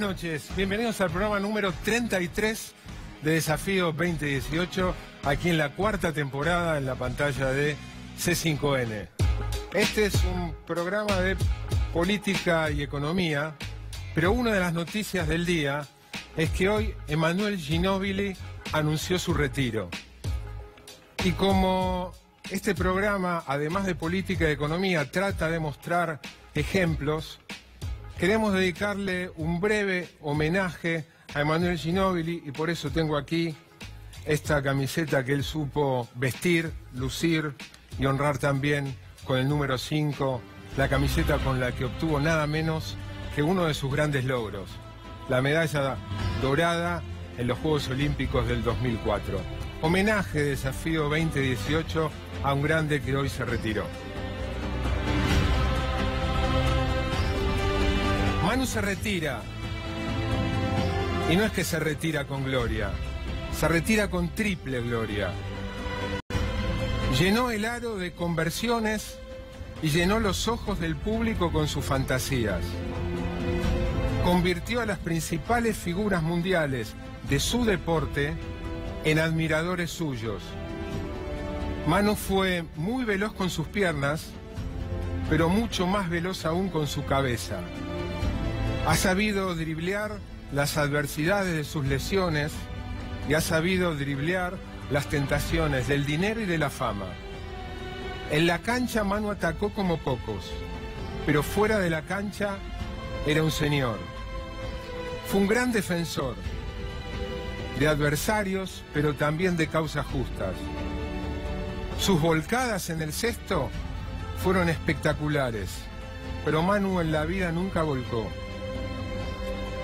noches, bienvenidos al programa número 33 de Desafío 2018, aquí en la cuarta temporada en la pantalla de C5N. Este es un programa de política y economía, pero una de las noticias del día es que hoy Emanuele Ginóbili anunció su retiro. Y como este programa, además de política y economía, trata de mostrar ejemplos, queremos dedicarle un breve homenaje a Emanuele Ginóbili y por eso tengo aquí esta camiseta que él supo vestir, lucir y honrar también con el número 5, la camiseta con la que obtuvo nada menos que uno de sus grandes logros, la medalla dorada en los Juegos Olímpicos del 2004. Homenaje de Desafío 2018 a un grande que hoy se retiró. Manu se retira, y no es que se retira con gloria, se retira con triple gloria. Llenó el aro de conversiones y llenó los ojos del público con sus fantasías. Convirtió a las principales figuras mundiales de su deporte en admiradores suyos. Manu fue muy veloz con sus piernas, pero mucho más veloz aún con su cabeza. Ha sabido driblear las adversidades de sus lesiones y ha sabido driblear las tentaciones del dinero y de la fama. En la cancha Manu atacó como pocos, pero fuera de la cancha era un señor. Fue un gran defensor de adversarios, pero también de causas justas. Sus volcadas en el cesto fueron espectaculares, pero Manu en la vida nunca volcó.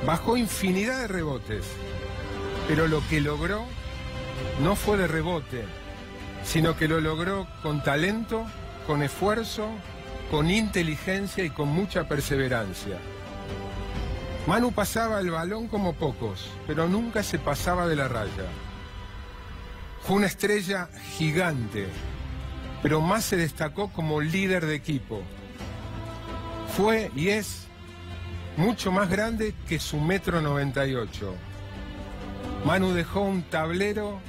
Bajó infinidad de rebotes, pero lo que logró no fue de rebote, sino que lo logró con talento, con esfuerzo, con inteligencia y con mucha perseverancia. Manu pasaba el balón como pocos, pero nunca se pasaba de la raya. Fue una estrella gigante, pero más se destacó como líder de equipo. Fue y es mucho más grande que su 1,98 m. Manu dejó un tablero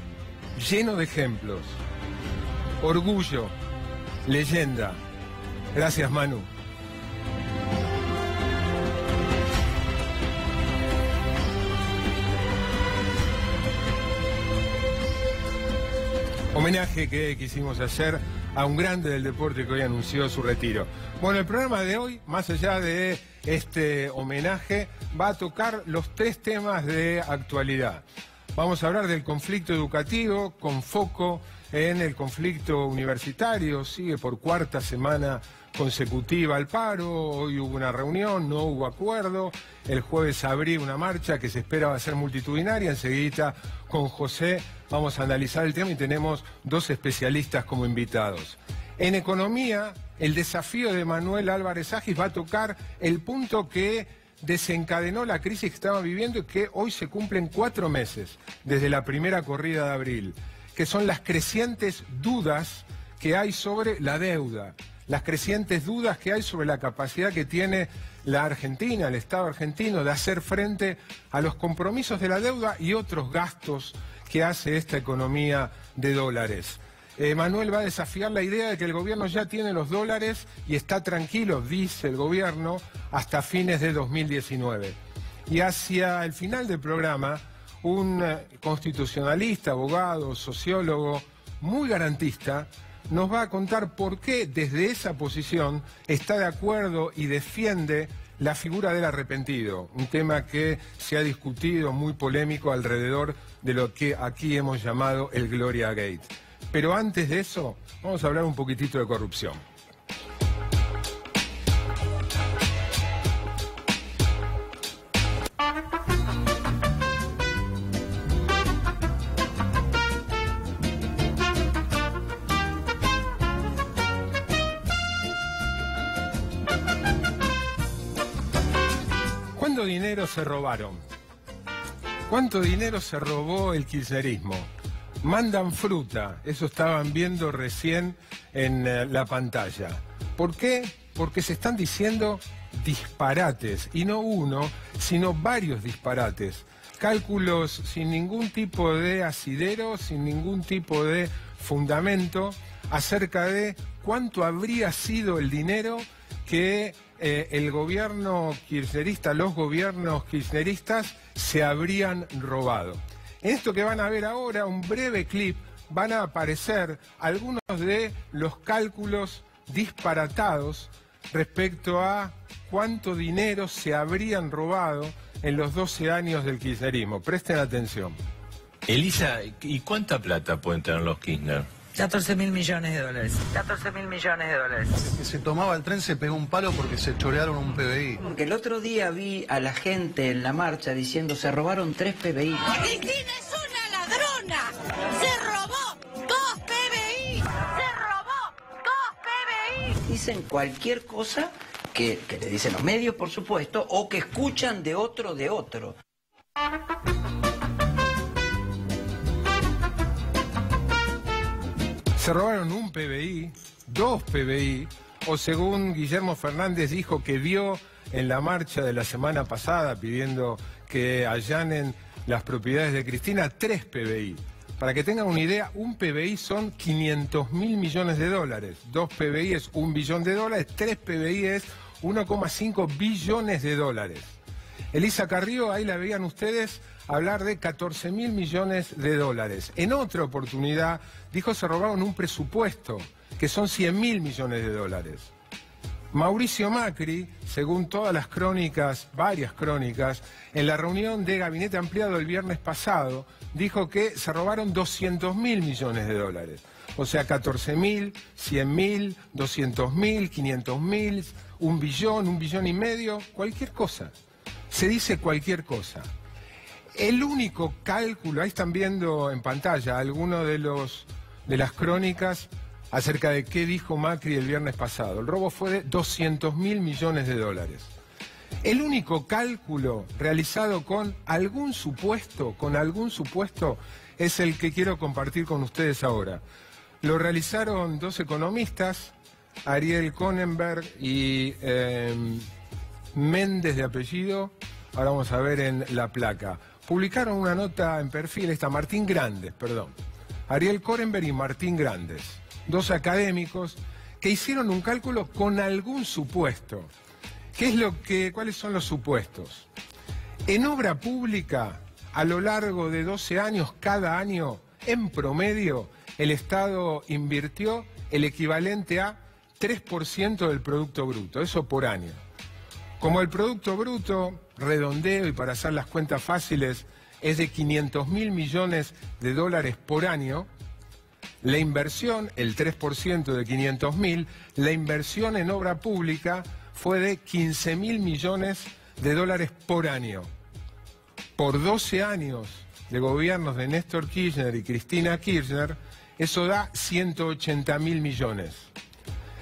lleno de ejemplos. Orgullo, leyenda. Gracias, Manu. Homenaje que quisimos hacer a un grande del deporte que hoy anunció su retiro. Bueno, el programa de hoy, más allá de este homenaje, va a tocar los 3 temas de actualidad. Vamos a hablar del conflicto educativo con foco en el conflicto universitario. Sigue por 4ª semana consecutiva el paro. Hoy hubo una reunión, no hubo acuerdo. El jueves abrí una marcha que se esperaba ser multitudinaria. Enseguida con José vamos a analizar el tema y tenemos 2 especialistas como invitados. En economía, el desafío de Manuel Álvarez Agis va a tocar el punto que desencadenó la crisis que estamos viviendo y que hoy se cumplen 4 meses desde la primera corrida de abril, que son las crecientes dudas que hay sobre la deuda, las crecientes dudas que hay sobre la capacidad que tiene la Argentina, el Estado argentino, de hacer frente a los compromisos de la deuda y otros gastos que hace esta economía de dólares. Manuel va a desafiar la idea de que el gobierno ya tiene los dólares y está tranquilo, dice el gobierno, hasta fines de 2019. Y hacia el final del programa, un constitucionalista, abogado, sociólogo, muy garantista, nos va a contar por qué desde esa posición está de acuerdo y defiende la figura del arrepentido, un tema que se ha discutido muy polémico alrededor de lo que aquí hemos llamado el Gloria Gate. Pero antes de eso, vamos a hablar un poquitito de corrupción. ¿Cuánto dinero se robaron? ¿Cuánto dinero se robó el kirchnerismo? Mandan fruta, eso estaban viendo recién en la pantalla. ¿Por qué? Porque se están diciendo disparates, y no uno, sino varios disparates. Cálculos sin ningún tipo de asidero, sin ningún tipo de fundamento, acerca de cuánto habría sido el dinero que el gobierno kirchnerista, los gobiernos kirchneristas se habrían robado. En esto que van a ver ahora, un breve clip, van a aparecer algunos de los cálculos disparatados respecto a cuánto dinero se habrían robado en los 12 años del kirchnerismo. Presten atención. Elisa, ¿y cuánta plata pueden tener los Kirchner? 14.000 millones de dólares. 14.000 millones de dólares. El que se tomaba el tren se pegó un palo porque se chorearon un PBI. Porque el otro día vi a la gente en la marcha diciendo se robaron 3 PBI. ¡Cristina es una ladrona! ¡Se robó 2 PBI! ¡Se robó 2 PBI! Dicen cualquier cosa que le dicen los medios, por supuesto, o que escuchan de otro. Se robaron un PBI, 2 PBI, o según Guillermo Fernández dijo que vio en la marcha de la semana pasada pidiendo que allanen las propiedades de Cristina, 3 PBI. Para que tengan una idea, un PBI son 500.000 millones de dólares. 2 PBI es 1 billón de dólares, 3 PBI es 1,5 billones de dólares. Elisa Carrió, ahí la veían ustedes, hablar de 14.000 millones de dólares. En otra oportunidad dijo se robaron un presupuesto, que son 100.000 millones de dólares. Mauricio Macri, según todas las crónicas, varias crónicas, en la reunión de gabinete ampliado el viernes pasado, dijo que se robaron 200.000 millones de dólares. O sea, 14.000, 100.000, 200.000, 500.000, 1 billón y medio, cualquier cosa. Se dice cualquier cosa. El único cálculo, ahí están viendo en pantalla algunos de las crónicas acerca de qué dijo Macri el viernes pasado. El robo fue de 200.000 millones de dólares. El único cálculo realizado con algún supuesto, es el que quiero compartir con ustedes ahora. Lo realizaron 2 economistas, Ariel Konenberg y Méndez de apellido, ahora vamos a ver en la placa. Publicaron una nota en Perfil, Martín Grandes, perdón. Ariel Konenberg y Martín Grandes, 2 académicos que hicieron un cálculo con algún supuesto. ¿Cuáles son los supuestos? En obra pública, a lo largo de 12 años, cada año, en promedio, el Estado invirtió el equivalente a 3% del Producto Bruto, eso por año. Como el Producto Bruto, redondeo y para hacer las cuentas fáciles, es de 500.000 millones de dólares por año, la inversión, el 3% de 500.000, la inversión en obra pública fue de 15.000 millones de dólares por año. Por 12 años de gobiernos de Néstor Kirchner y Cristina Kirchner, eso da 180.000 millones.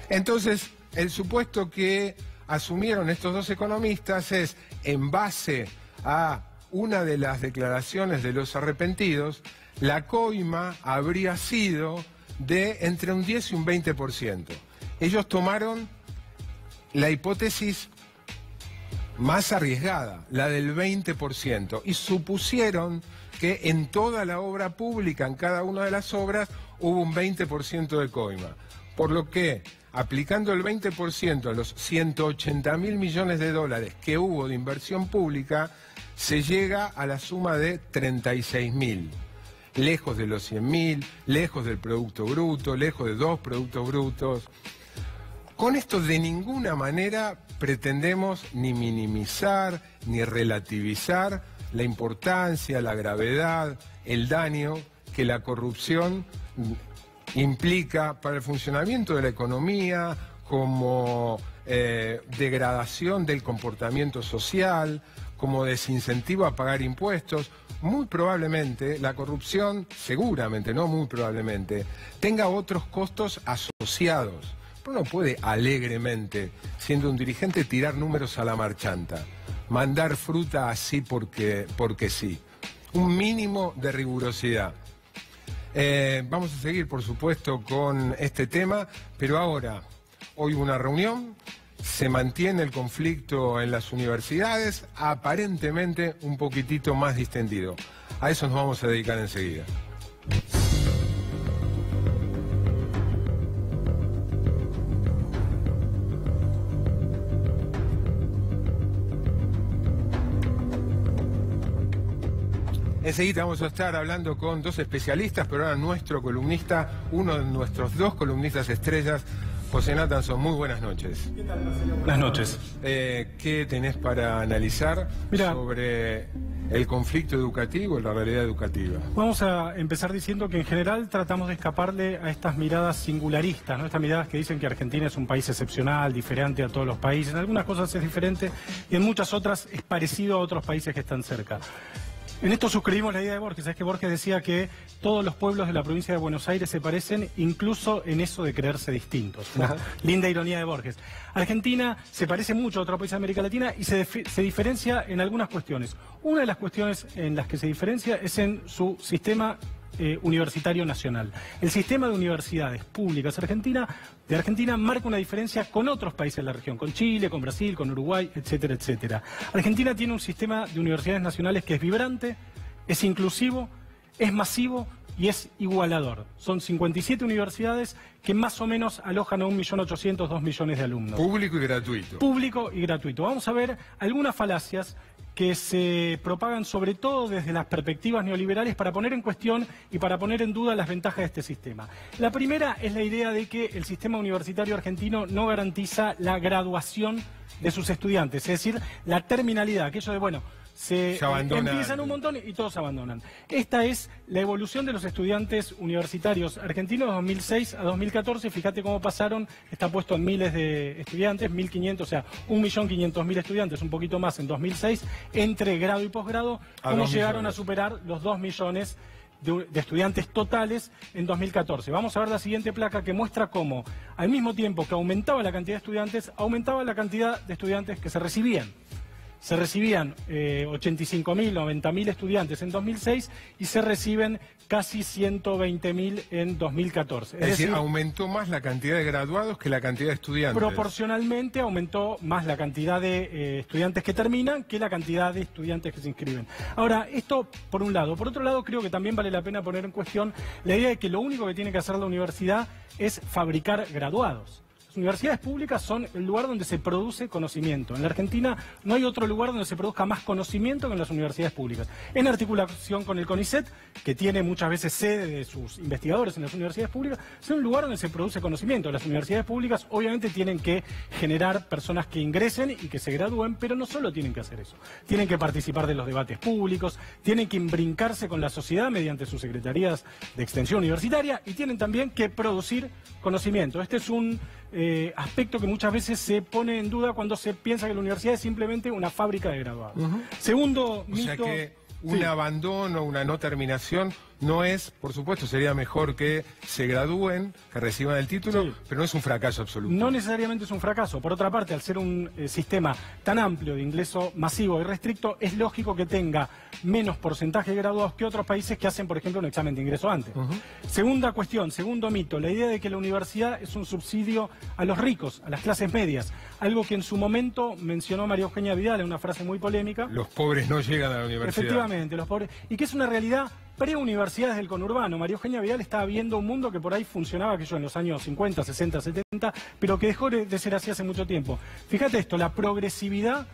Entonces, el supuesto que asumieron estos 2 economistas es, en base a una de las declaraciones de los arrepentidos, la coima habría sido de entre un 10 y un 20%. Ellos tomaron la hipótesis más arriesgada, la del 20%, y supusieron que en toda la obra pública, en cada una de las obras, hubo un 20% de coima. Por lo que, aplicando el 20% a los 180.000 millones de dólares que hubo de inversión pública, se llega a la suma de 36.000. Lejos de los 100.000, lejos del Producto Bruto, lejos de 2 productos brutos. Con esto de ninguna manera pretendemos ni minimizar ni relativizar la importancia, la gravedad, el daño que la corrupción implica para el funcionamiento de la economía, como degradación del comportamiento social, como desincentivo a pagar impuestos. Muy probablemente la corrupción, seguramente, no muy probablemente, tenga otros costos asociados. Uno no puede alegremente, siendo un dirigente, tirar números a la marchanta, mandar fruta así porque sí. Un mínimo de rigurosidad. Vamos a seguir, por supuesto, con este tema, pero ahora, hoy hubo una reunión se mantiene el conflicto en las universidades, aparentemente un poquitito más distendido. A eso nos vamos a dedicar enseguida. Enseguida vamos a estar hablando con dos especialistas, pero ahora nuestro columnista, uno de nuestros dos columnistas estrellas, José Natanson. Muy buenas noches. ¿Qué tal, Marcelo? Buenas noches. ¿Qué tenés para analizar sobre el conflicto educativo y la realidad educativa? Vamos a empezar diciendo que en general tratamos de escaparle a estas miradas singularistas, ¿no? Estas miradas que dicen que Argentina es un país excepcional, diferente a todos los países. En algunas cosas es diferente y en muchas otras es parecido a otros países que están cerca. En esto suscribimos la idea de Borges. Es que Borges decía que todos los pueblos de la provincia de Buenos Aires se parecen, incluso en eso de creerse distintos. Una linda ironía de Borges. Argentina se parece mucho a otros países de América Latina y se diferencia en algunas cuestiones. Una de las cuestiones en las que se diferencia es en su sistema universitario nacional. El sistema de universidades públicas de Argentina marca una diferencia con otros países de la región, con Chile, con Brasil, con Uruguay, etcétera, etcétera. Argentina tiene un sistema de universidades nacionales que es vibrante, es inclusivo, es masivo y es igualador. Son 57 universidades que más o menos alojan a 1.800.000, 2 millones de alumnos. Público y gratuito. Público y gratuito. Vamos a ver algunas falacias que se propagan sobre todo desde las perspectivas neoliberales para poner en cuestión y para poner en duda las ventajas de este sistema. La primera es la idea de que el sistema universitario argentino no garantiza la graduación de sus estudiantes, es decir, la terminalidad, aquello de, bueno, se empiezan un montón y todos abandonan. Esta es la evolución de los estudiantes universitarios argentinos de 2006 a 2014. Fíjate cómo pasaron, está puesto en miles de estudiantes, 1.500, o sea, 1.500.000 estudiantes, un poquito más en 2006, entre grado y posgrado, cómo llegaron a superar los 2 millones de estudiantes totales en 2014. Vamos a ver la siguiente placa que muestra cómo, al mismo tiempo que aumentaba la cantidad de estudiantes, aumentaba la cantidad de estudiantes que se recibían. Se recibían 85.000, 90.000 estudiantes en 2006 y se reciben casi 120.000 en 2014. Es decir, aumentó más la cantidad de graduados que la cantidad de estudiantes. Proporcionalmente aumentó más la cantidad de estudiantes que terminan que la cantidad de estudiantes que se inscriben. Ahora, esto por un lado. Por otro lado, creo que también vale la pena poner en cuestión la idea de que lo único que tiene que hacer la universidad es fabricar graduados. Las universidades públicas son el lugar donde se produce conocimiento. En la Argentina no hay otro lugar donde se produzca más conocimiento que en las universidades públicas. En articulación con el CONICET, que tiene muchas veces sede de sus investigadores en las universidades públicas, es un lugar donde se produce conocimiento. Las universidades públicas obviamente tienen que generar personas que ingresen y que se gradúen, pero no solo tienen que hacer eso. Tienen que participar de los debates públicos, tienen que imbrincarse con la sociedad mediante sus secretarías de extensión universitaria y tienen también que producir conocimiento. Este es un aspecto que muchas veces se pone en duda cuando se piensa que la universidad es simplemente una fábrica de graduados. Segundo mito... O sea que un abandono, una no terminación, no es, por supuesto, sería mejor que se gradúen, que reciban el título, pero no es un fracaso absoluto. No necesariamente es un fracaso. Por otra parte, al ser un sistema tan amplio de ingreso masivo y restricto, es lógico que tenga menos porcentaje de graduados que otros países que hacen, por ejemplo, un examen de ingreso antes. Segunda cuestión, segundo mito, la idea de que la universidad es un subsidio a los ricos, a las clases medias, algo que en su momento mencionó María Eugenia Vidal en una frase muy polémica. Los pobres no llegan a la universidad. Efectivamente, los pobres, y que es una realidad pre-universidades del conurbano. María Eugenia Vidal estaba viendo un mundo que por ahí funcionaba, aquello en los años 50, 60, 70, pero que dejó de ser así hace mucho tiempo. Fíjate esto, la progresividad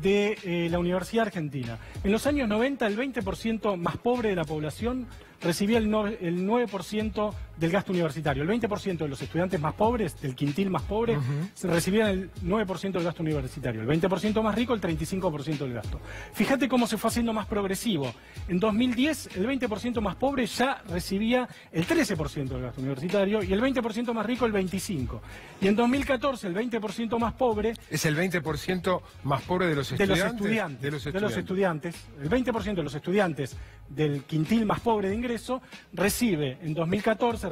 de la Universidad Argentina. En los años 90, el 20% más pobre de la población recibía el 9% del gasto universitario. El 20% de los estudiantes más pobres, del quintil más pobre, se recibían el 9% del gasto universitario. El 20% más rico, el 35% del gasto. Fíjate cómo se fue haciendo más progresivo. En 2010, el 20% más pobre ya recibía el 13% del gasto universitario y el 20% más rico el 25%. Y en 2014, el 20% más pobre... ¿Es el 20% más pobre de los estudiantes? De los estudiantes. El 20% de los estudiantes del quintil más pobre de ingreso, recibe en 2014,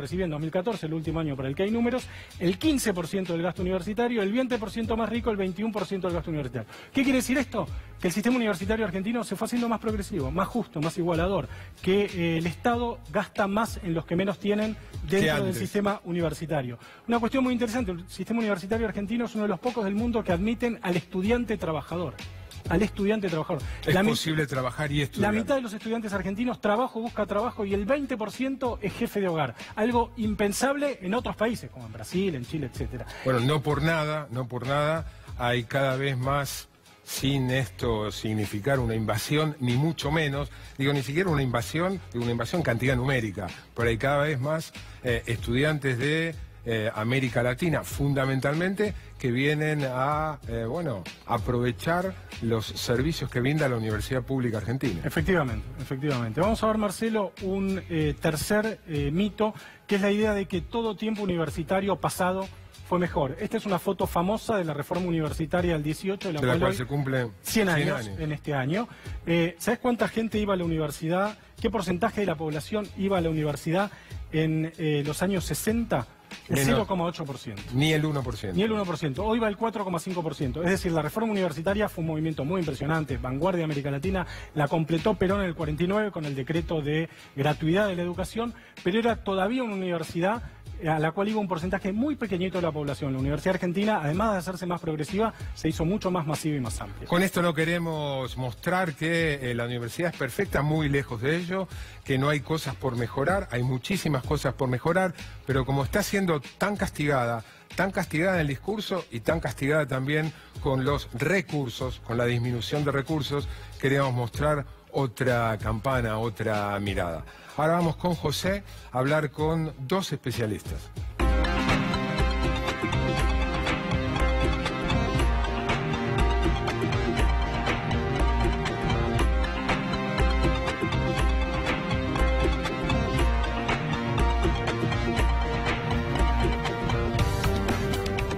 el último año para el que hay números, el 15% del gasto universitario, el 20% más rico, el 21% del gasto universitario. ¿Qué quiere decir esto? Que el sistema universitario argentino se fue haciendo más progresivo, más justo, más igualador, que el Estado gasta más en los que menos tienen dentro del sistema universitario. Una cuestión muy interesante, el sistema universitario argentino es uno de los pocos del mundo que admiten al estudiante trabajador. Es posible trabajar y estudiar. La mitad de los estudiantes argentinos busca trabajo y el 20% es jefe de hogar. Algo impensable en otros países, como en Brasil, en Chile, etcétera. Bueno, no por nada, hay cada vez más, sin esto significar una invasión, ni mucho menos, ni siquiera una invasión en cantidad numérica, pero hay cada vez más estudiantes de América Latina, fundamentalmente, que vienen a aprovechar los servicios que brinda la Universidad Pública Argentina. Efectivamente. Vamos a ver, Marcelo, un tercer mito, que es la idea de que todo tiempo universitario pasado fue mejor. Esta es una foto famosa de la reforma universitaria del 18, de la cual se cumplen 100 años en este año. ¿Sabes cuánta gente iba a la universidad? ¿Qué porcentaje de la población iba a la universidad en los años 60? El 0,8%. Ni el 1%. Hoy va el 4,5%. Es decir, la reforma universitaria fue un movimiento muy impresionante, vanguardia de América Latina, la completó Perón en el 49 con el decreto de gratuidad de la educación, pero era todavía una universidad a la cual iba un porcentaje muy pequeñito de la población. La Universidad Argentina, además de hacerse más progresiva, se hizo mucho más masiva y más amplia. Con esto no queremos mostrar que la universidad es perfecta, muy lejos de ello, que no hay cosas por mejorar, hay muchísimas cosas por mejorar, pero como está siendo tan castigada en el discurso y tan castigada también con los recursos, con la disminución de recursos, queremos mostrar otra campana, otra mirada. Ahora vamos con José a hablar con dos especialistas.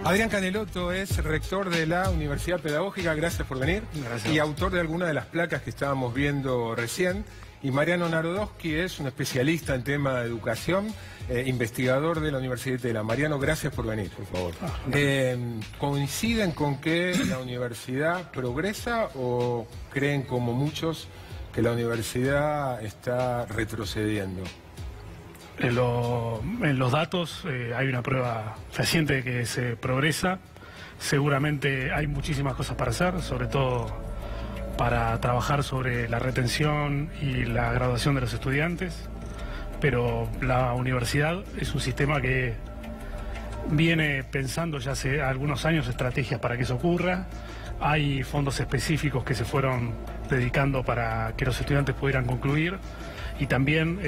Adrián Canelotto es rector de la Universidad Pedagógica, gracias por venir. Gracias. Y autor de algunas de las placas que estábamos viendo recién. Y Mariano Narodowski es un especialista en tema de educación, investigador de la Universidad de Tela. Mariano, gracias por venir. Por favor. ¿Coinciden con que la universidad progresa o creen, como muchos, que la universidad está retrocediendo? En los datos hay una prueba fehaciente de que se progresa. Seguramente hay muchísimas cosas para hacer, sobre todo para trabajar sobre la retención y la graduación de los estudiantes, pero la universidad es un sistema que viene pensando ya hace algunos años estrategias para que eso ocurra. Hay fondos específicos que se fueron dedicando para que los estudiantes pudieran concluir, y también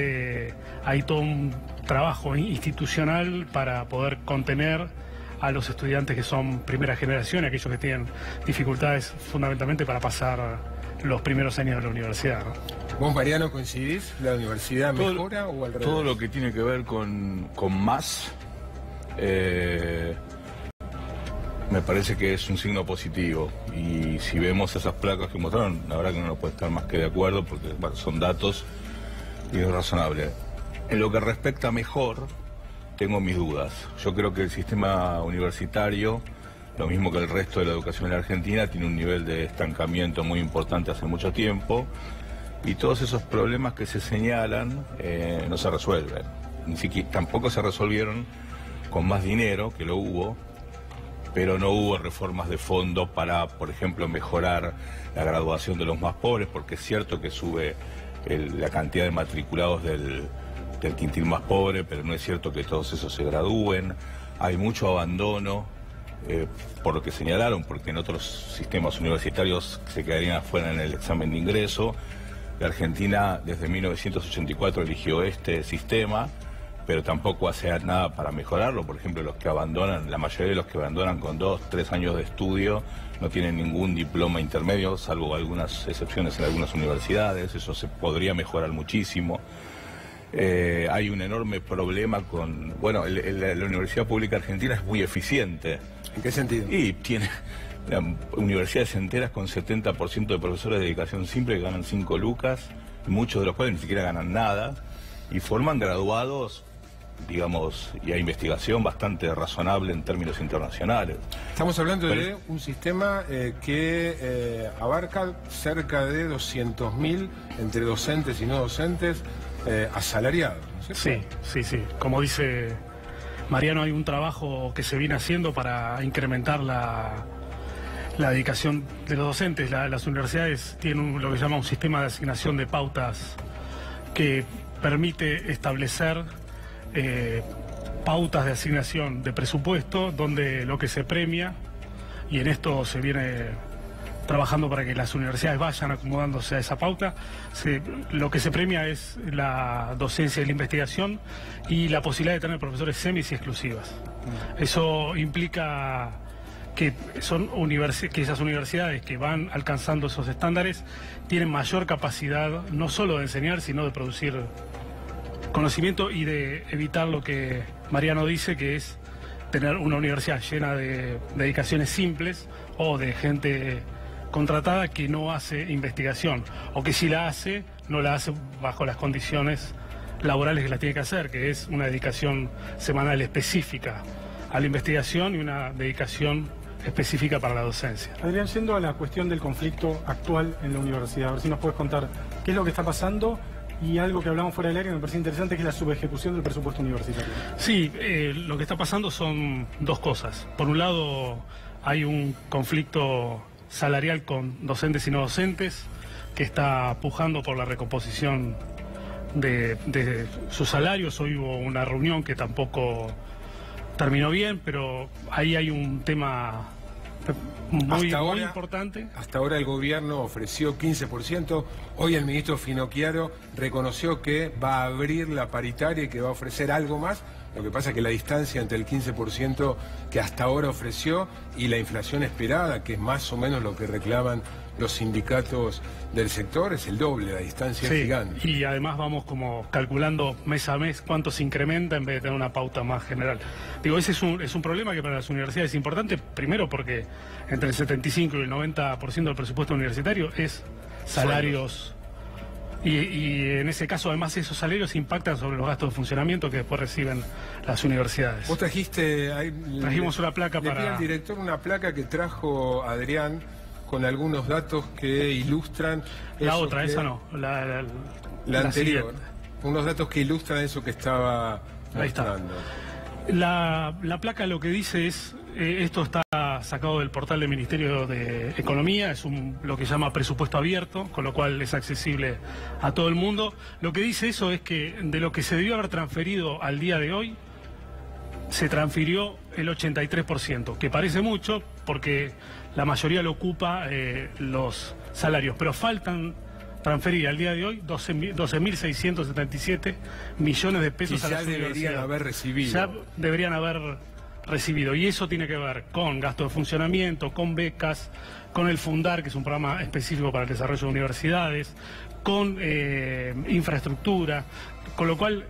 hay todo un trabajo institucional para poder contener a los estudiantes que son primera generación, aquellos que tienen dificultades fundamentalmente para pasar los primeros años de la universidad, ¿no? ¿Vos, Mariano, coincidís? ¿La universidad mejora o al revés? Todo lo que tiene que ver con más, me parece que es un signo positivo. Y si vemos esas placas que mostraron, la verdad que no puede estar más que de acuerdo, porque son datos y es razonable. En lo que respecta a mejor, tengo mis dudas. Yo creo que el sistema universitario, lo mismo que el resto de la educación en la Argentina, tiene un nivel de estancamiento muy importante hace mucho tiempo, y todos esos problemas que se señalan no se resuelven. Ni siquiera, tampoco se resolvieron con más dinero, que lo hubo, pero no hubo reformas de fondo para, por ejemplo, mejorar la graduación de los más pobres, porque es cierto que sube la cantidad de matriculados del quintil más pobre, pero no es cierto que todos esos se gradúen. Hay mucho abandono, por lo que señalaron, porque en otros sistemas universitarios se quedarían afuera en el examen de ingreso. La Argentina desde 1984 eligió este sistema, pero tampoco hace nada para mejorarlo. Por ejemplo, los que abandonan, la mayoría de los que abandonan con 2 o 3 años de estudio no tienen ningún diploma intermedio, salvo algunas excepciones en algunas universidades. Eso se podría mejorar muchísimo. Hay un enorme problema con... Bueno, la Universidad Pública Argentina es muy eficiente. ¿En qué sentido? Y tiene universidades enteras con 70% de profesores de dedicación simple que ganan 5 lucas, muchos de los cuales ni siquiera ganan nada, y forman graduados, digamos, y a investigación bastante razonable en términos internacionales. Estamos hablando de un sistema que abarca cerca de 200.000 entre docentes y no docentes asalariados, ¿no es cierto? Sí. Como dice Mariano, hay un trabajo que se viene haciendo para incrementar la dedicación de los docentes. Las universidades tienen lo que se llama un sistema de asignación de pautas que permite establecer pautas de asignación de presupuesto donde lo que se premia, y en esto se viene trabajando para que las universidades vayan acomodándose a esa pauta, lo que se premia es la docencia y la investigación y la posibilidad de tener profesores semis y exclusivas. Eso implica que que esas universidades que van alcanzando esos estándares tienen mayor capacidad no solo de enseñar, sino de producir conocimiento y de evitar lo que Mariano dice, que es tener una universidad llena de dedicaciones simples o de gente contratada que no hace investigación, o que si la hace, no la hace bajo las condiciones laborales que la tiene que hacer, que es una dedicación semanal específica a la investigación y una dedicación específica para la docencia. Adrián, yendo a la cuestión del conflicto actual en la universidad, a ver si nos puedes contar qué es lo que está pasando. Y algo que hablamos fuera del aire que me parece interesante, que es la subejecución del presupuesto universitario. Sí, lo que está pasando son dos cosas. Por un lado, hay un conflicto salarial con docentes y no docentes que está pujando por la recomposición de sus salarios. Hoy hubo una reunión que tampoco terminó bien, pero ahí hay un tema muy importante. Hasta ahora el gobierno ofreció 15%. Hoy el ministro Finocchiaro reconoció que va a abrir la paritaria y que va a ofrecer algo más. Lo que pasa es que la distancia entre el 15% que hasta ahora ofreció y la inflación esperada, que es más o menos lo que reclaman los sindicatos del sector, es el doble, la distancia es gigante. Y además vamos como calculando mes a mes cuánto se incrementa en vez de tener una pauta más general. Digo, ese es un problema que para las universidades es importante, primero porque entre el 75 y el 90% del presupuesto universitario es salarios. Y en ese caso, además, esos salarios impactan sobre los gastos de funcionamiento que después reciben las universidades. Vos trajiste... Trajimos una placa para... Le pido al director una placa que trajo Adrián con algunos datos que ilustran... La otra, esa no, la anterior. Siguiente. Unos datos que ilustran eso que estaba mostrando. La placa lo que dice es, esto está sacado del portal del Ministerio de Economía, es lo que se llama presupuesto abierto, con lo cual es accesible a todo el mundo. Lo que dice eso es que de lo que se debió haber transferido al día de hoy, se transfirió el 83%, que parece mucho porque la mayoría lo ocupa los salarios, pero faltan transferir al día de hoy 12.677 millones de pesos a las universidades. Ya deberían haber recibido. Y eso tiene que ver con gasto de funcionamiento, con becas, con el Fundar, que es un programa específico para el desarrollo de universidades, con infraestructura, con lo cual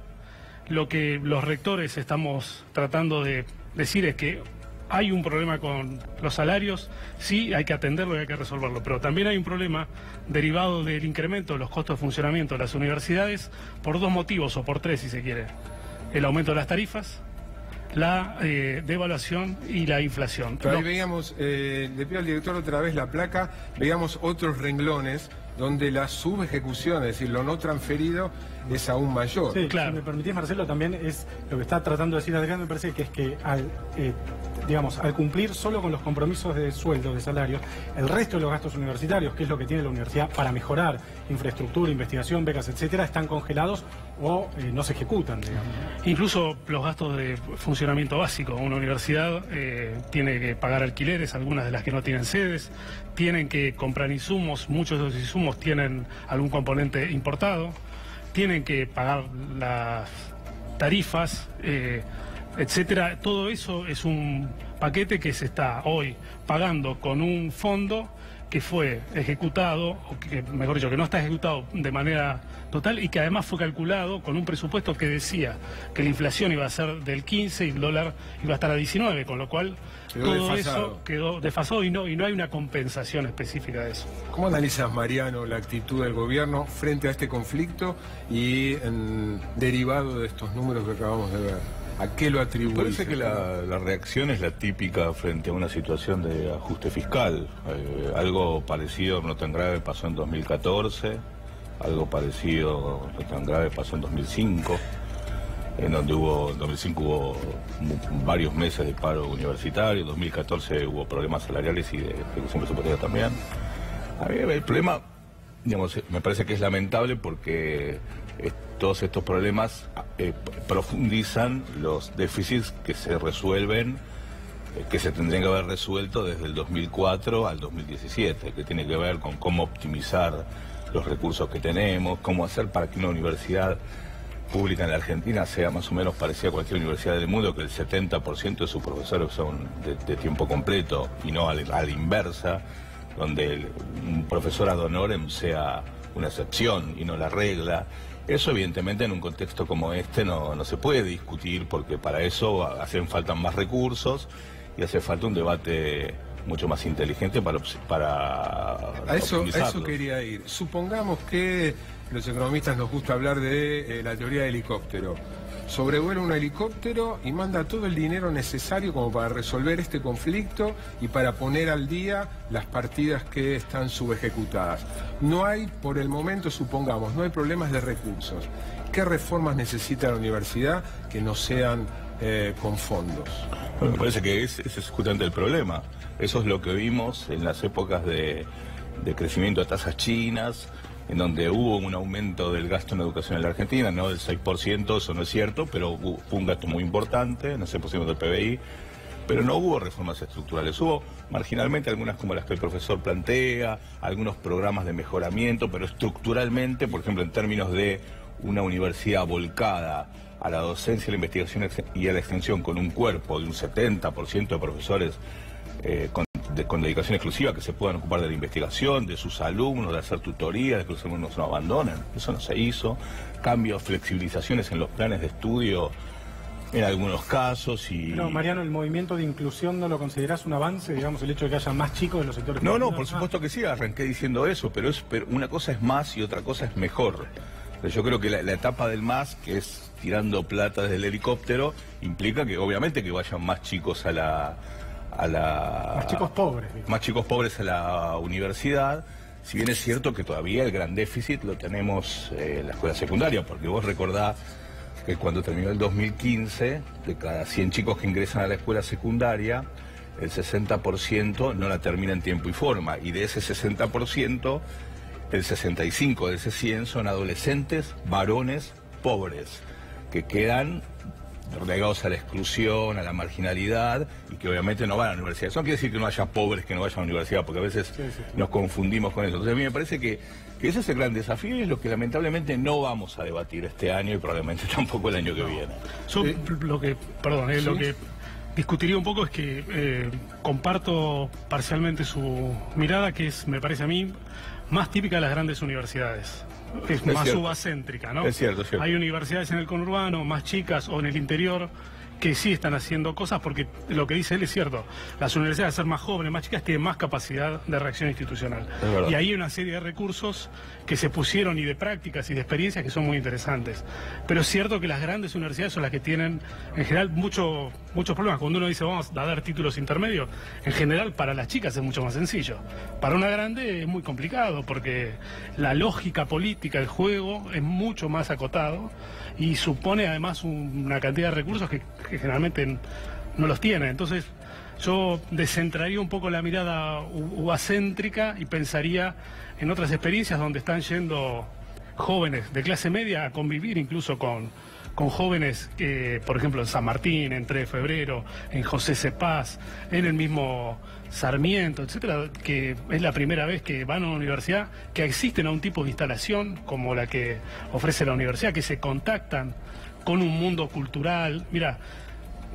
lo que los rectores estamos tratando de decir es que hay un problema con los salarios, sí, hay que atenderlo y hay que resolverlo, pero también hay un problema derivado del incremento de los costos de funcionamiento de las universidades por dos motivos, o por tres si se quiere: el aumento de las tarifas, la devaluación y la inflación. Pero ahí veíamos, le pido al director otra vez la placa, veíamos otros renglones donde la subejecución, es decir, lo no transferido, es aún mayor. Sí, claro. Si me permitís, Marcelo, también es lo que está tratando de decir Adrián, me parece que es que al cumplir solo con los compromisos de sueldo, de salario, el resto de los gastos universitarios, que es lo que tiene la universidad para mejorar infraestructura, investigación, becas, etcétera, están congelados o no se ejecutan, digamos. Incluso los gastos de funcionamiento básico. Una universidad tiene que pagar alquileres, algunas de las que no tienen sedes, tienen que comprar insumos, muchos de los insumos tienen algún componente importado, tienen que pagar las tarifas, etcétera. Todo eso es un paquete que se está hoy pagando con un fondo que fue ejecutado, o que, mejor dicho, que no está ejecutado de manera total y que además fue calculado con un presupuesto que decía que la inflación iba a ser del 15 y el dólar iba a estar a 19, con lo cual todo eso quedó desfasado y no hay una compensación específica de eso. ¿Cómo analizas, Mariano, la actitud del gobierno frente a este conflicto y derivado de estos números que acabamos de ver? ¿A qué lo atribuís? Me parece que la reacción es la típica frente a una situación de ajuste fiscal. Algo parecido, no tan grave, pasó en 2014, algo parecido, no tan grave, pasó en 2005, en 2005 hubo varios meses de paro universitario, en 2014 hubo problemas salariales y de ejecución presupuestaria también. A mí el problema, digamos, me parece que es lamentable porque todos estos problemas profundizan los déficits que se resuelven, que se tendrían que haber resuelto desde el 2004 al 2017, que tiene que ver con cómo optimizar los recursos que tenemos, cómo hacer para que una universidad pública en la Argentina sea más o menos parecida a cualquier universidad del mundo, que el 70% de sus profesores son de tiempo completo y no a la inversa, donde un profesor ad honorem sea una excepción y no la regla. Eso evidentemente en un contexto como este no se puede discutir, porque para eso hacen falta más recursos y hace falta un debate mucho más inteligente para a eso quería ir. Supongamos que los economistas nos gusta hablar de la teoría del helicóptero. Sobrevuela un helicóptero y manda todo el dinero necesario como para resolver este conflicto y para poner al día las partidas que están subejecutadas. No hay, por el momento, supongamos, no hay problemas de recursos. ¿Qué reformas necesita la universidad que no sean con fondos? Bueno, me parece que ese es justamente el problema. Eso es lo que vimos en las épocas de crecimiento de tasas chinas, en donde hubo un aumento del gasto en educación en la Argentina, no del 6%, eso no es cierto, pero fue un gasto muy importante, en el 6% del PBI, pero no hubo reformas estructurales. Hubo marginalmente algunas como las que el profesor plantea, algunos programas de mejoramiento, pero estructuralmente, por ejemplo, en términos de una universidad volcada a la docencia, a la investigación y a la extensión, con un cuerpo de un 70% de profesores con dedicación exclusiva que se puedan ocupar de la investigación, de sus alumnos, de hacer tutoría, de que los alumnos no abandonen. Eso no se hizo. Cambios, flexibilizaciones en los planes de estudio en algunos casos. No, Mariano, ¿el movimiento de inclusión no lo considerás un avance, digamos, el hecho de que haya más chicos en los sectores? No, por supuesto que sí, arranqué diciendo eso, pero una cosa es más y otra cosa es mejor. Pero yo creo que la etapa del más, que es tirando plata desde el helicóptero, implica que obviamente que vayan más chicos más chicos pobres. Más chicos pobres a la universidad, si bien es cierto que todavía el gran déficit lo tenemos en la escuela secundaria, porque vos recordás que cuando terminó el 2015, de cada 100 chicos que ingresan a la escuela secundaria, el 60% no la termina en tiempo y forma, y de ese 60%, el 65% de ese 100 son adolescentes, varones, pobres, que quedan relegados a la exclusión, a la marginalidad, y que obviamente no van a la universidad. Eso no quiere decir que no haya pobres que no vayan a la universidad, porque a veces nos confundimos con eso. Entonces a mí me parece que ese es el gran desafío y es lo que lamentablemente no vamos a debatir este año y probablemente tampoco el año que viene. Yo lo que discutiría un poco es que comparto parcialmente su mirada, que es, me parece a mí, más típica de las grandes universidades. Es más cierto. Subacéntrica, ¿no? Es cierto. Hay universidades en el conurbano, más chicas, o en el interior, que sí están haciendo cosas, porque lo que dice él es cierto. Las universidades, al ser más jóvenes, más chicas, tienen más capacidad de reacción institucional. Y ahí hay una serie de recursos que se pusieron, y de prácticas y de experiencias, que son muy interesantes. Pero es cierto que las grandes universidades son las que tienen, en general, muchos problemas. Cuando uno dice vamos a dar títulos intermedios, en general para las chicas es mucho más sencillo. Para una grande es muy complicado, porque la lógica política, el juego, es mucho más acotado y supone además una cantidad de recursos que generalmente no los tiene. Entonces yo descentraría un poco la mirada ubacéntrica y pensaría en otras experiencias donde están yendo jóvenes de clase media a convivir incluso con jóvenes, por ejemplo en San Martín, en 3 de febrero, en José Cepaz, en el mismo Sarmiento, etcétera, que es la primera vez que van a una universidad, que existen a un tipo de instalación como la que ofrece la universidad, que se contactan con un mundo cultural. Mira,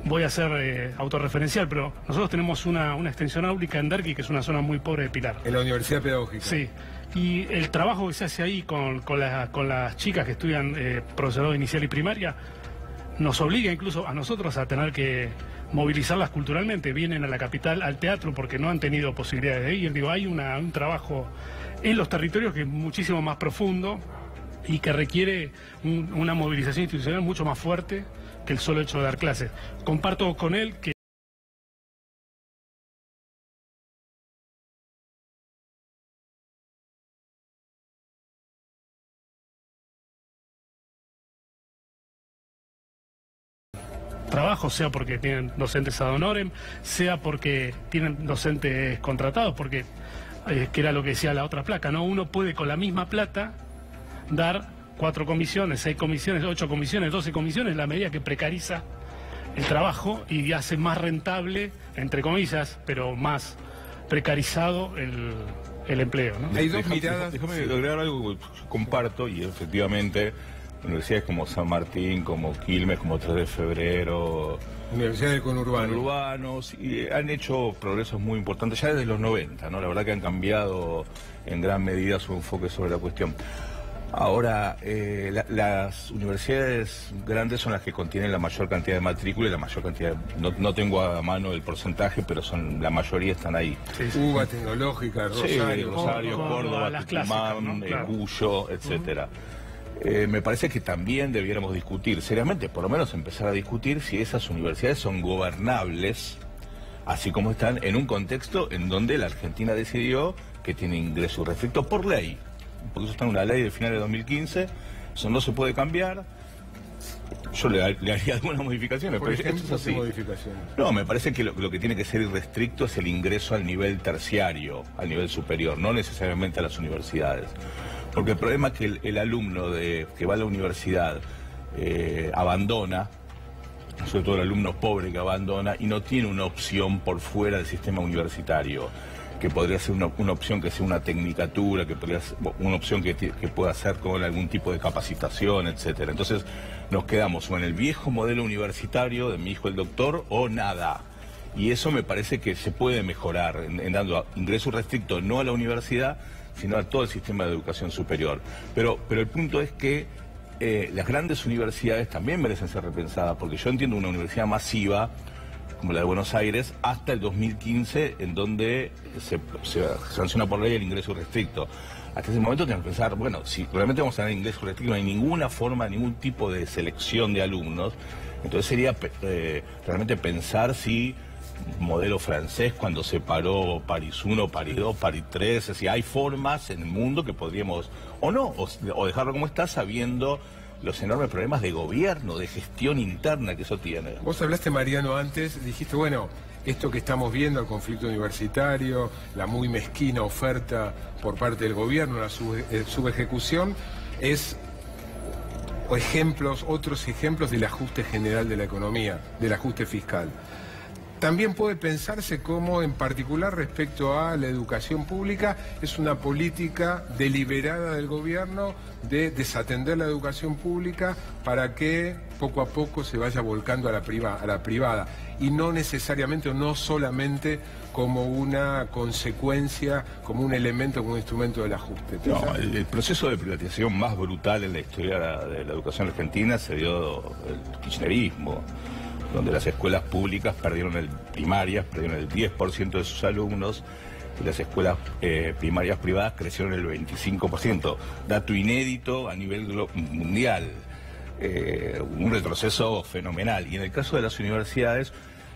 voy a ser autorreferencial, pero nosotros tenemos una extensión áulica en Derqui, que es una zona muy pobre de Pilar. En la Universidad Pedagógica. Sí. Y el trabajo que se hace ahí con las chicas que estudian profesorado inicial y primaria nos obliga incluso a nosotros a tener que movilizarlas culturalmente. Vienen a la capital al teatro porque no han tenido posibilidades de ir. Digo, hay un trabajo en los territorios que es muchísimo más profundo y que requiere una movilización institucional mucho más fuerte que el solo hecho de dar clases. Comparto con él que trabajo, sea porque tienen docentes ad honorem, sea porque tienen docentes contratados, porque que era lo que decía la otra placa, ¿no? Uno puede con la misma plata dar 4 comisiones, 6 comisiones, 8 comisiones, 12 comisiones, en la medida que precariza el trabajo y hace más rentable, entre comillas, pero más precarizado el empleo, ¿no? Hay dos miradas. Déjame agregar algo que yo comparto, y efectivamente universidades como San Martín, como Quilmes, como 3 de Febrero, Universidad del Conurbano. urbanos, y han hecho progresos muy importantes ya desde los 90, ¿no? La verdad que han cambiado en gran medida su enfoque sobre la cuestión. Ahora, las universidades grandes son las que contienen la mayor cantidad de matrícula y la mayor cantidad no tengo a mano el porcentaje, pero la mayoría están ahí. UBA Tecnológica, Rosario, Córdoba, las Tucumán, clásicas, ¿no? Claro. Cuyo, etcétera. Me parece que también debiéramos discutir seriamente, por lo menos empezar a discutir si esas universidades son gobernables, así como están en un contexto en donde la Argentina decidió que tiene ingreso restricto por ley, porque eso está en una ley del final de 2015, eso no se puede cambiar. Yo le haría algunas modificaciones, Por pero ejemplo, esto es así. modificaciones. No, me parece que lo que tiene que ser irrestricto es el ingreso al nivel terciario, al nivel superior, no necesariamente a las universidades. Porque el problema es que el alumno que va a la universidad abandona, sobre todo el alumno pobre que abandona, y no tiene una opción por fuera del sistema universitario, que podría ser una opción que sea una tecnicatura, que podría ser una opción que pueda ser con algún tipo de capacitación, etcétera. Entonces nos quedamos o en el viejo modelo universitario de mi hijo el doctor o nada. Y eso me parece que se puede mejorar en dando ingreso restricto no a la universidad, sino a todo el sistema de educación superior. Pero el punto es que las grandes universidades también merecen ser repensadas, porque yo entiendo una universidad masiva como la de Buenos Aires hasta el 2015, en donde se sanciona por ley el ingreso restricto. Hasta ese momento tenemos que pensar, bueno, si realmente vamos a tener ingreso restricto, no hay ninguna forma, ningún tipo de selección de alumnos, entonces sería realmente pensar si modelo francés cuando se paró París 1, París 2, París 3, es decir, hay formas en el mundo que podríamos, o no, o dejarlo como está, sabiendo los enormes problemas de gobierno, de gestión interna que eso tiene. Vos hablaste, Mariano, antes, dijiste, bueno, esto que estamos viendo, el conflicto universitario, la muy mezquina oferta por parte del gobierno, la subejecución, es otros ejemplos del ajuste general de la economía, del ajuste fiscal. También puede pensarse como, en particular respecto a la educación pública, es una política deliberada del gobierno de desatender la educación pública para que poco a poco se vaya volcando a la privada, y no necesariamente o no solamente como una consecuencia, como un elemento, como un instrumento del ajuste. No, el proceso de privatización más brutal en la historia de la educación argentina se dio el kirchnerismo, donde las escuelas públicas perdieron el 10% de sus alumnos, y las escuelas primarias privadas crecieron el 25%, dato inédito a nivel mundial, un retroceso fenomenal. Y en el caso de las universidades,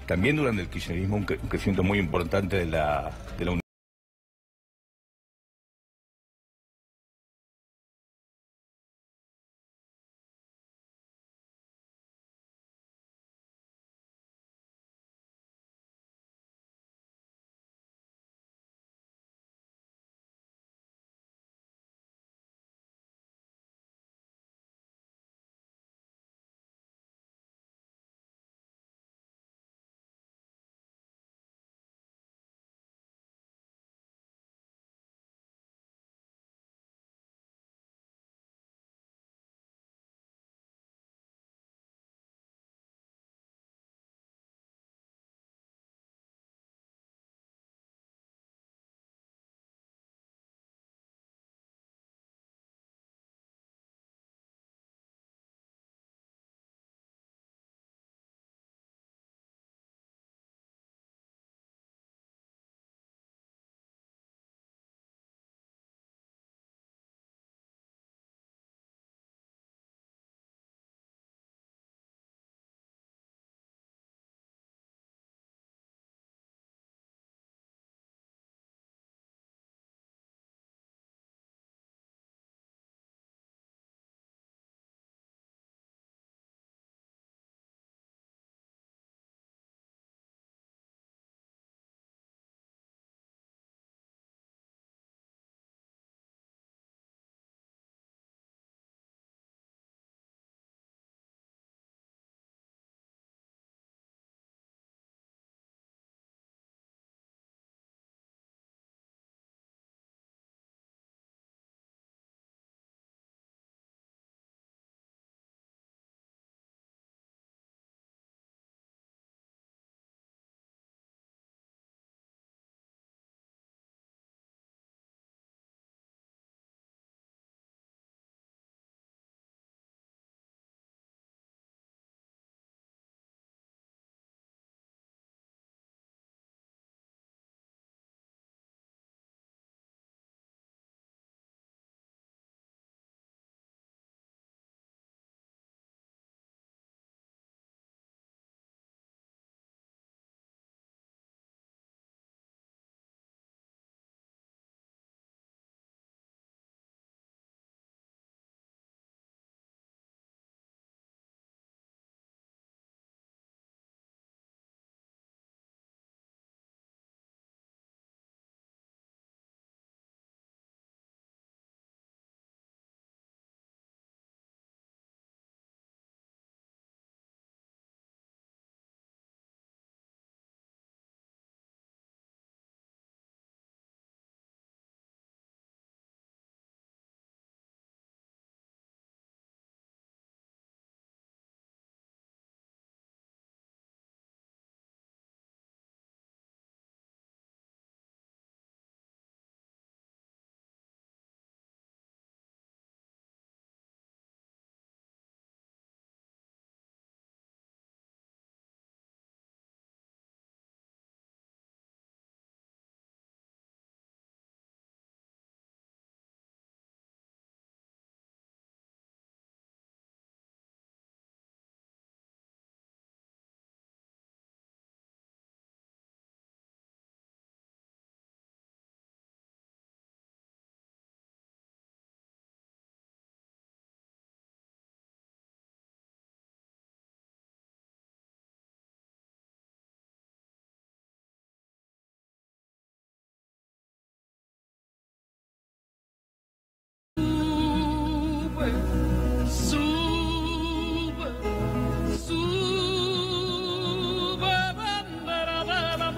también durante el kirchnerismo un crecimiento muy importante de la universidad.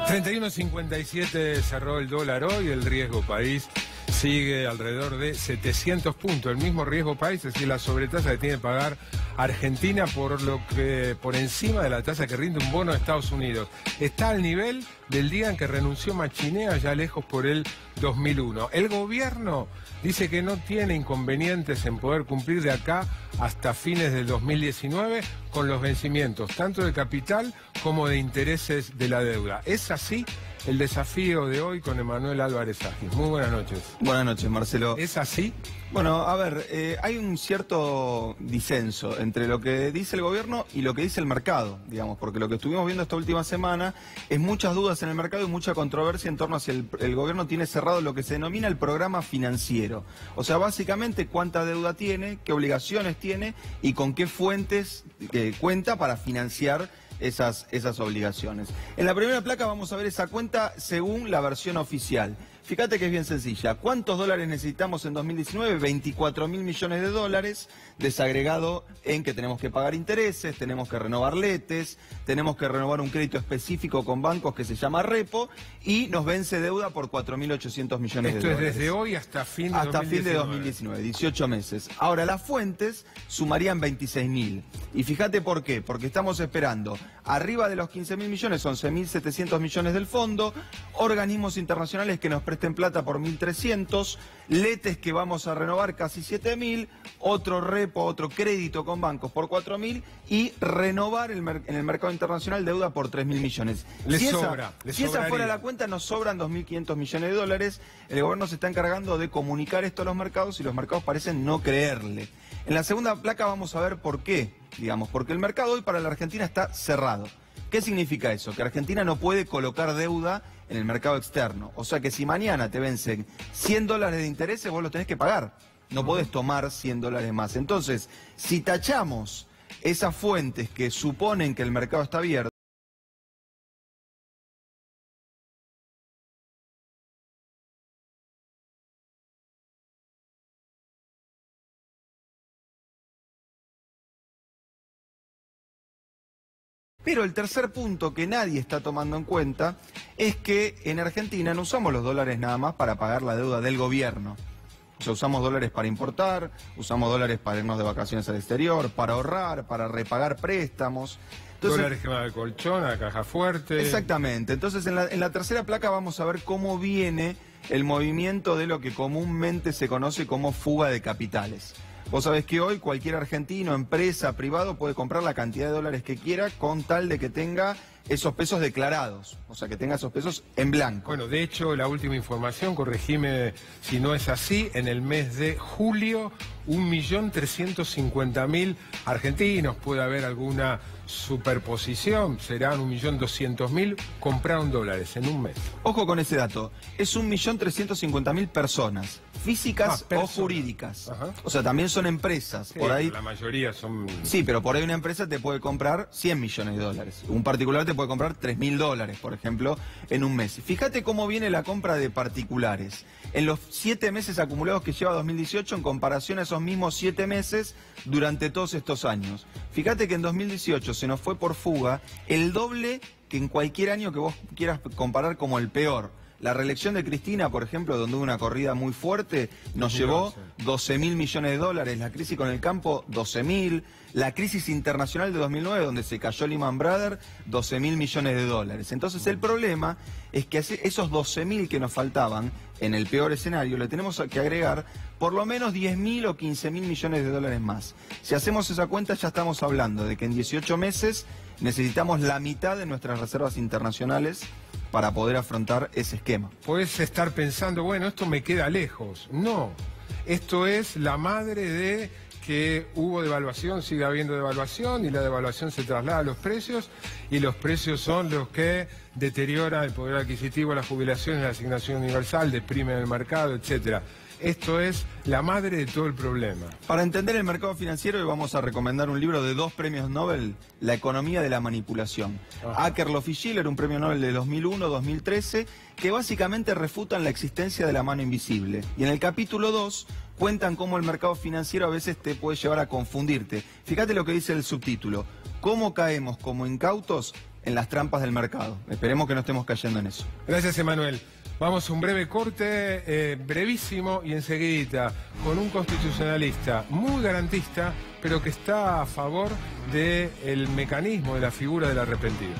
$31.57 cerró el dólar hoy, el riesgo país sigue alrededor de 700 puntos, el mismo riesgo país, es decir, la sobretasa que tiene que pagar Argentina por encima de la tasa que rinde un bono de Estados Unidos. Está al nivel del día en que renunció Machinea, ya lejos por el 2001. El gobierno dice que no tiene inconvenientes en poder cumplir de acá hasta fines del 2019 con los vencimientos, tanto de capital como de intereses de la deuda. ¿Es así? El desafío de hoy con Emanuel Álvarez Agis. Muy buenas noches. Buenas noches, Marcelo. ¿Es así? Bueno, a ver, hay un cierto disenso entre lo que dice el gobierno y lo que dice el mercado, digamos, porque lo que estuvimos viendo esta última semana es muchas dudas en el mercado y mucha controversia en torno a si el gobierno tiene cerrado lo que se denomina el programa financiero. O sea, básicamente cuánta deuda tiene, qué obligaciones tiene y con qué fuentes cuenta para financiar esas obligaciones. En la primera placa vamos a ver esa cuenta según la versión oficial. Fíjate que es bien sencilla. ¿Cuántos dólares necesitamos en 2019? 24.000 millones de dólares, desagregado en que tenemos que pagar intereses, tenemos que renovar letes, tenemos que renovar un crédito específico con bancos que se llama repo y nos vence deuda por 4.800 millones de dólares. Esto es desde hoy hasta fin de 2019. Hasta fin de 2019, 18 meses. Ahora, las fuentes sumarían 26.000. Y fíjate por qué, porque estamos esperando arriba de los 15.000 millones, 11.700 millones del fondo, organismos internacionales que nos presten plata por 1.300, letes que vamos a renovar casi 7.000, otro repo, otro crédito con bancos por 4.000 y renovar en el mercado internacional deuda por 3.000 millones. Si esa fuera la cuenta, nos sobran 2.500 millones de dólares. El gobierno se está encargando de comunicar esto a los mercados y los mercados parecen no creerle. En la segunda placa vamos a ver por qué, digamos, porque el mercado hoy para la Argentina está cerrado. ¿Qué significa eso? Que Argentina no puede colocar deuda en el mercado externo. O sea que si mañana te vencen $100 de intereses, vos lo tenés que pagar. No podés tomar $100 más. Entonces, si tachamos esas fuentes que suponen que el mercado está abierto, pero el tercer punto que nadie está tomando en cuenta es que en Argentina no usamos los dólares nada más para pagar la deuda del gobierno. O sea, usamos dólares para importar, usamos dólares para irnos de vacaciones al exterior, para ahorrar, para repagar préstamos. Entonces, dólares que van al colchón, a la caja fuerte. Exactamente. Entonces en la tercera placa vamos a ver cómo viene el movimiento de lo que comúnmente se conoce como fuga de capitales. Vos sabés que hoy cualquier argentino, empresa, privado puede comprar la cantidad de dólares que quiera con tal de que tenga esos pesos declarados, o sea, que tenga esos pesos en blanco. Bueno, de hecho, la última información, corregime si no es así, en el mes de julio, 1.350.000 argentinos, puede haber alguna superposición, serán 1.200.000, compraron dólares en un mes. Ojo con ese dato, es 1.350.000 personas, físicas o jurídicas. Ajá. O sea, también son empresas. Sí, por ahí, la mayoría son... Sí, pero por ahí una empresa te puede comprar 100 millones de dólares. Un particular te puede comprar 3.000 dólares, por ejemplo, en un mes. Fíjate cómo viene la compra de particulares. En los 7 meses acumulados que lleva 2018 en comparación a esos mismos 7 meses durante todos estos años. Fíjate que en 2018 se nos fue por fuga el doble que en cualquier año que vos quieras comparar como el peor. La reelección de Cristina, por ejemplo, donde hubo una corrida muy fuerte, nos llevó 12.000 millones de dólares. La crisis con el campo, 12.000. La crisis internacional de 2009, donde se cayó Lehman Brothers, 12.000 millones de dólares. Entonces el problema es que esos 12.000 que nos faltaban, en el peor escenario, le tenemos que agregar por lo menos 10.000 o 15.000 millones de dólares más. Si hacemos esa cuenta, ya estamos hablando de que en 18 meses necesitamos la mitad de nuestras reservas internacionales para poder afrontar ese esquema. Puedes estar pensando, bueno, esto me queda lejos. No, esto es la madre de que hubo devaluación, sigue habiendo devaluación y la devaluación se traslada a los precios y los precios son los que deterioran el poder adquisitivo, la jubilación, la asignación universal, deprimen el mercado, etcétera. esto es la madre de todo el problema. Para entender el mercado financiero, hoy vamos a recomendar un libro de 2 premios Nobel, La economía de la manipulación. Akerlof y Shiller, un premio Nobel de 2001-2013, que básicamente refutan la existencia de la mano invisible. Y en el capítulo 2 cuentan cómo el mercado financiero a veces te puede llevar a confundirte. Fíjate lo que dice el subtítulo: ¿cómo caemos como incautos en las trampas del mercado? Esperemos que no estemos cayendo en eso. Gracias, Emanuel. Vamos a un breve corte, brevísimo, y enseguidita, con un constitucionalista muy garantista, pero que está a favor del mecanismo de la figura del arrepentido.